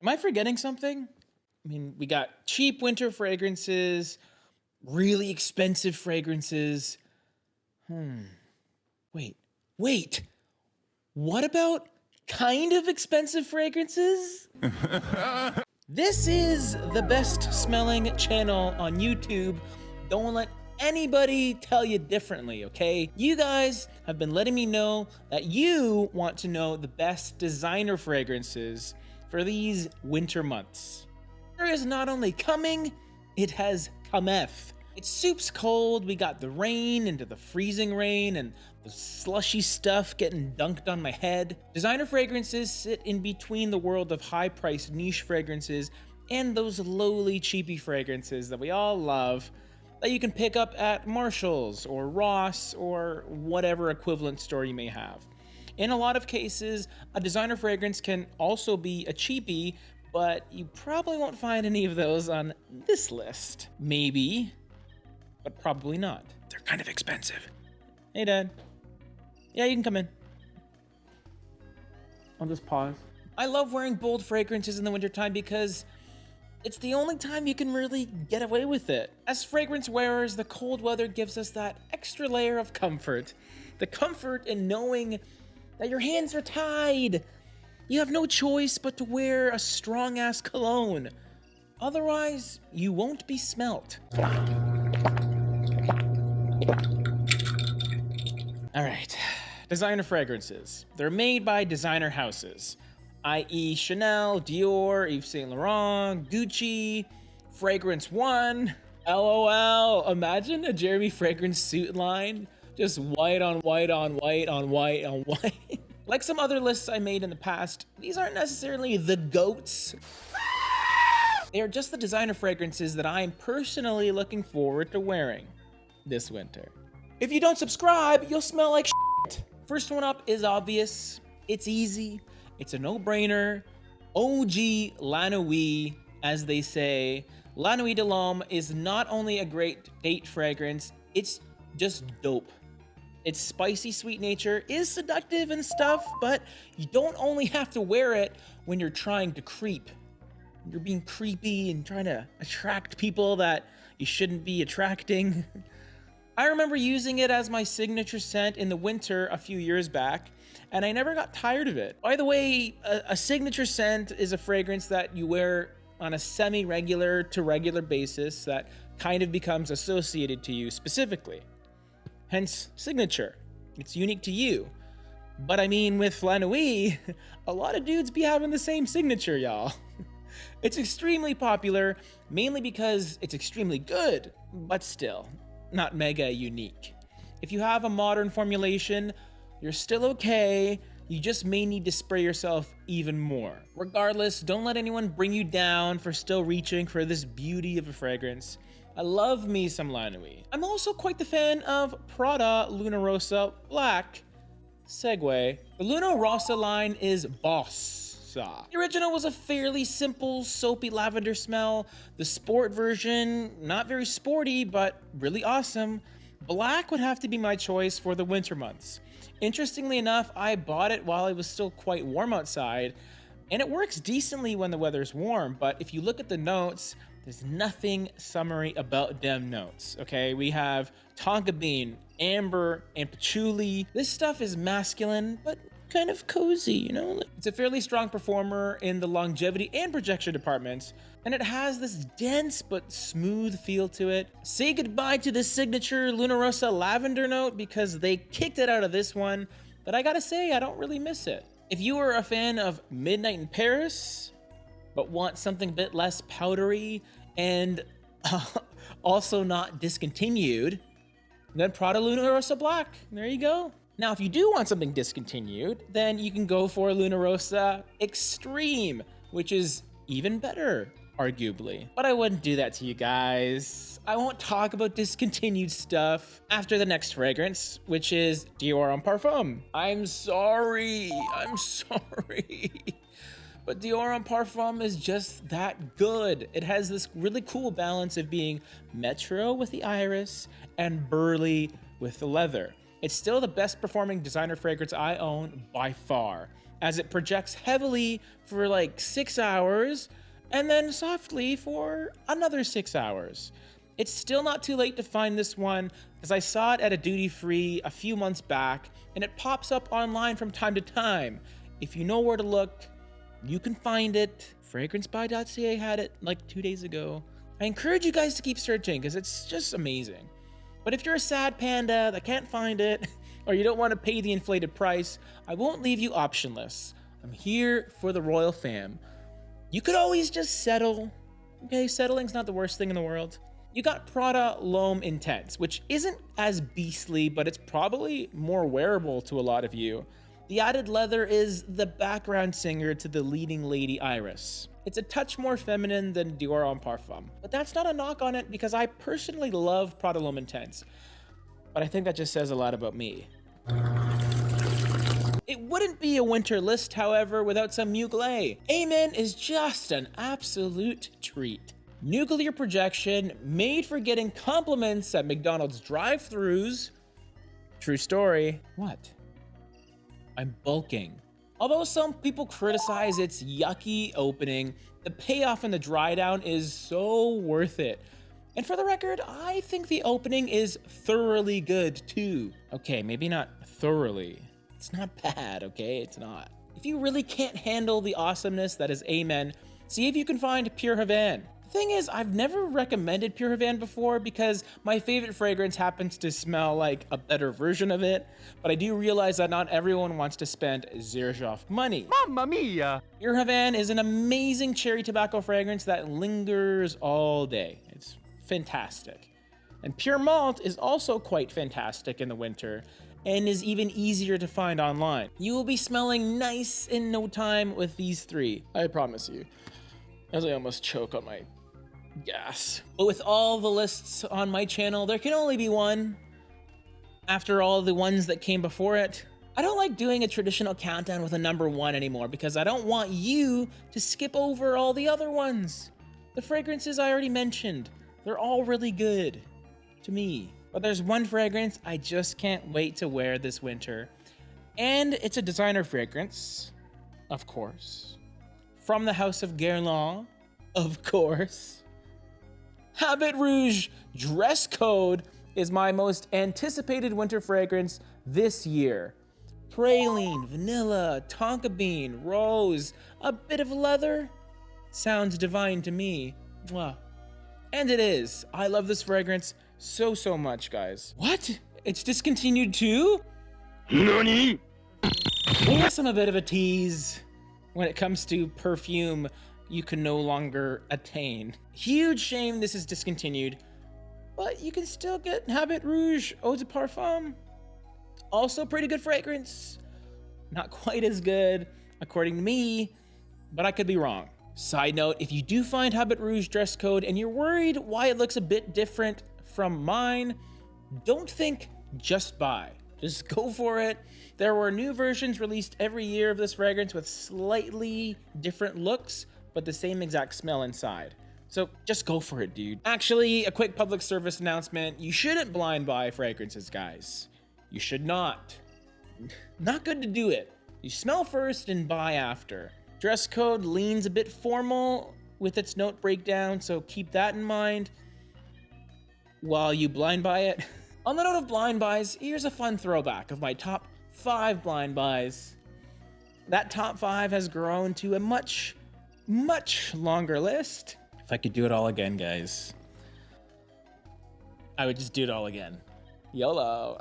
Am I forgetting something? I mean, we got cheap winter fragrances, really expensive fragrances. Wait. What about kind of expensive fragrances? This is the best smelling channel on YouTube. Don't let anybody tell you differently, okay? You guys have been letting me know that you want to know the best designer fragrances for these winter months. Winter is not only coming, it has cometh. It's soup's cold, we got the rain into the freezing rain and the slushy stuff getting dunked on my head. Designer fragrances sit in between the world of high-priced niche fragrances and those lowly cheapy fragrances that we all love that you can pick up at Marshall's or Ross or whatever equivalent store you may have. In a lot of cases, a designer fragrance can also be a cheapie, but you probably won't find any of those on this list. Maybe, but probably not. They're kind of expensive. Hey, Dad. Yeah, you can come in. I'll just pause. I love wearing bold fragrances in the wintertime because it's the only time you can really get away with it. As fragrance wearers, the cold weather gives us that extra layer of comfort. The comfort in knowing that your hands are tied. You have no choice but to wear a strong-ass cologne. Otherwise, you won't be smelt. All right, designer fragrances. They're made by designer houses, i.e. Chanel, Dior, Yves Saint Laurent, Gucci, Fragrance One, LOL. Imagine a Jeremy fragrance suit line, just white on white on white on white on white. Like some other lists I made in the past, these aren't necessarily the GOATs. They are just the designer fragrances that I'm personally looking forward to wearing this winter. If you don't subscribe, you'll smell like shit. First one up is obvious. It's easy. It's a no-brainer. OG La Nuit, as they say. La Nuit de l'Homme is not only a great date fragrance, it's just dope. Its spicy sweet nature is seductive and stuff, but you don't only have to wear it when you're trying to creep. You're being creepy and trying to attract people that you shouldn't be attracting. I remember using it as my signature scent in the winter a few years back, and I never got tired of it. By the way, a signature scent is a fragrance that you wear on a semi-regular to regular basis that kind of becomes associated to you specifically. Hence, signature. It's unique to you. But I mean, with La Nuit, a lot of dudes be having the same signature, y'all. It's extremely popular, mainly because it's extremely good, but still, not mega unique. If you have a modern formulation, you're still okay. You just may need to spray yourself even more. Regardless, don't let anyone bring you down for still reaching for this beauty of a fragrance. I love me some La Nuit. I'm also quite the fan of Prada Luna Rossa Black. Segue. The Luna Rossa line is bossa. The original was a fairly simple, soapy lavender smell. The sport version, not very sporty, but really awesome. Black would have to be my choice for the winter months. Interestingly enough, I bought it while it was still quite warm outside, and it works decently when the weather's warm, but if you look at the notes, there's nothing summery about them notes, okay? We have tonka bean, amber, and patchouli. This stuff is masculine, but kind of cozy, you know? It's a fairly strong performer in the longevity and projection departments, and it has this dense but smooth feel to it. Say goodbye to the signature Luna Rossa lavender note because they kicked it out of this one, but I gotta say, I don't really miss it. If you are a fan of Midnight in Paris, but want something a bit less powdery and also not discontinued, then Prada Luna Rossa Black. There you go. Now, if you do want something discontinued, then you can go for Luna Rossa Extreme, which is even better, arguably. But I wouldn't do that to you guys. I won't talk about discontinued stuff after the next fragrance, which is Dior Homme Parfum. I'm sorry. But Dior Homme Parfum is just that good. It has this really cool balance of being metro with the iris and burly with the leather. It's still the best performing designer fragrance I own by far. as it projects heavily for like 6 hours and then softly for another 6 hours. It's still not too late to find this one, as I saw it at a duty-free a few months back, and it pops up online from time to time. If you know where to look, you can find it. FragranceBuy.ca had it like 2 days ago. I encourage you guys to keep searching because it's just amazing. But if you're a sad panda that can't find it, or you don't want to pay the inflated price, I won't leave you optionless. I'm here for the royal fam. You could always just settle. Okay, settling's not the worst thing in the world. You got Prada L'Homme Intense, which isn't as beastly, but it's probably more wearable to a lot of you. The added leather is the background singer to the leading lady Iris. It's a touch more feminine than Dior on Parfum, but that's not a knock on it because I personally love Prada L'Homme Intense. But I think that just says a lot about me. It wouldn't be a winter list, however, without some Mugler. A Men is just an absolute treat. Nuclear projection, made for getting compliments at McDonald's drive-thrus. True story. What? I'm bulking. Although some people criticize its yucky opening, the payoff in the dry down is so worth it. And for the record, I think the opening is thoroughly good too. Okay, maybe not thoroughly. It's not bad, okay? It's not. If you really can't handle the awesomeness that is A Men, see if you can find Pure Havane. The thing is, I've never recommended Pure Havane before because my favorite fragrance happens to smell like a better version of it, but I do realize that not everyone wants to spend Xerjoff money. Mamma mia! Pure Havane is an amazing cherry tobacco fragrance that lingers all day. It's fantastic. And Pure Malt is also quite fantastic in the winter and is even easier to find online. You will be smelling nice in no time with these three, I promise you. As I almost choke on my gas. But with all the lists on my channel, there can only be one. After all the ones that came before it, I don't like doing a traditional countdown with a number one anymore because I don't want you to skip over all the other ones. The fragrances I already mentioned, they're all really good to me. But there's one fragrance I just can't wait to wear this winter. And it's a designer fragrance, of course. From the house of Guerlain, of course. Habit Rouge Dress Code is my most anticipated winter fragrance this year. Praline, vanilla, tonka bean, rose, a bit of leather. Sounds divine to me. Mwah. And it is. I love this fragrance so much, guys. What? It's discontinued too? Nani? I guess I'm a bit of a tease when it comes to perfume you can no longer attain. Huge shame this is discontinued, but you can still get Habit Rouge Eau de Parfum. Also pretty good fragrance. Not quite as good, according to me, but I could be wrong. Side note, if you do find Habit Rouge Dress Code and you're worried why it looks a bit different from mine, don't think, just buy. Just go for it. There were new versions released every year of this fragrance with slightly different looks, but the same exact smell inside. So just go for it, dude. Actually, a quick public service announcement. You shouldn't blind buy fragrances, guys. You should not. Not good to do it. You smell first and buy after. Dress code leans a bit formal with its note breakdown, so keep that in mind while you blind buy it. On the note of blind buys, here's a fun throwback of my top 5 blind buys. That top 5 has grown to a much longer list. If I could do it all again, guys, I would just do it all again. YOLO.